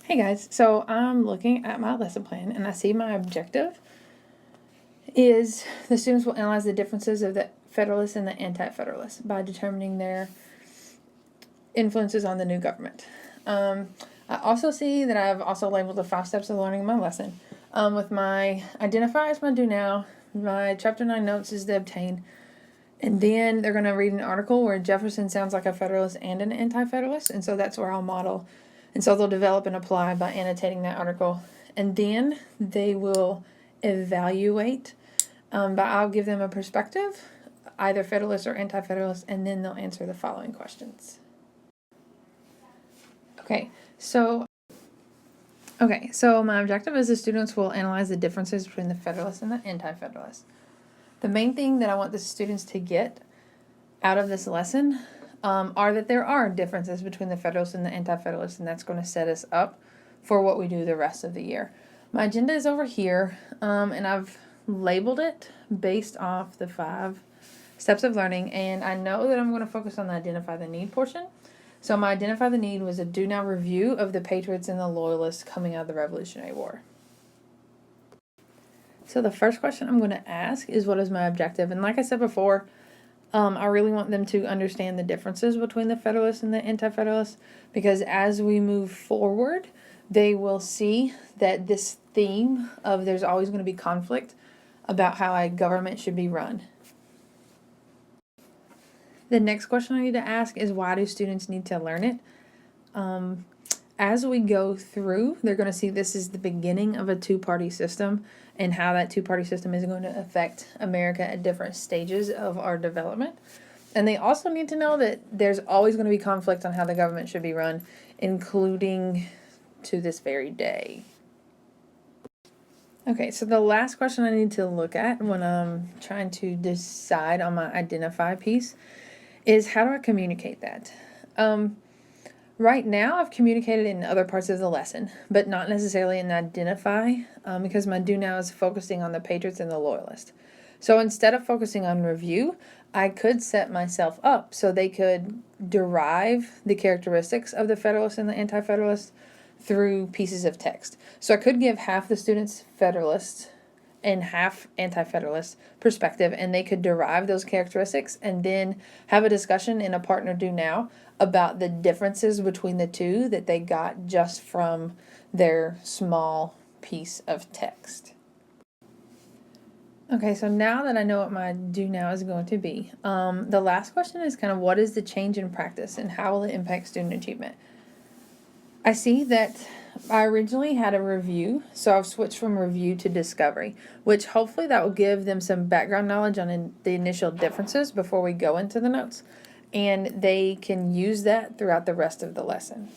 Hey guys, so I'm looking at my lesson plan and I see my objective is the students will analyze the differences of the Federalists and the Anti-Federalists by determining their influences on the new government. I also see that I've also labeled the 5 steps of learning in my lesson. With my identify as my do now, my chapter 9 notes is the obtain, and then they're going to read an article where Jefferson sounds like a Federalist and an Anti-Federalist, and so that's where I'll model. And so they'll develop and apply by annotating that article. And then they will evaluate, but I'll give them a perspective, either Federalist or Anti-Federalist, and then they'll answer the following questions. Okay, so my objective is the students will analyze the differences between the Federalists and the Anti-Federalists. The main thing that I want the students to get out of this lesson are that there are differences between the Federalists and the Anti-Federalists, and that's going to set us up for what we do the rest of the year. My agenda is over here, and I've labeled it based off the 5 steps of learning, and I know that I'm going to focus on the identify the need portion. So my identify the need was a do now review of the Patriots and the Loyalists coming out of the Revolutionary War. So the first question I'm going to ask is, what is my objective? And like I said before, I really want them to understand the differences between the Federalists and the Anti-Federalists, because as we move forward, they will see that this theme of there's always going to be conflict about how a government should be run. The next question I need to ask is, why do students need to learn it? As we go through, they're going to see this is the beginning of a 2-party system and how that 2-party system is going to affect America at different stages of our development. And they also need to know that there's always going to be conflict on how the government should be run, including to this very day. Okay, so the last question I need to look at when I'm trying to decide on my identify piece is, how do I communicate that? Right now, I've communicated in other parts of the lesson, but not necessarily in identify, because my do now is focusing on the Patriots and the Loyalists. So instead of focusing on review, I could set myself up so they could derive the characteristics of the Federalists and the Anti-Federalists through pieces of text. So I could give half the students Federalists and half Anti-Federalist perspective, and they could derive those characteristics and then have a discussion in a partner do now about the differences between the two that they got just from their small piece of text. Okay, so now that I know what my do now is going to be, the last question is kind of, what is the change in practice and how will it impact student achievement? I see that I originally had a review, so I've switched from review to discovery, which hopefully that will give them some background knowledge on the initial differences before we go into the notes, and they can use that throughout the rest of the lesson.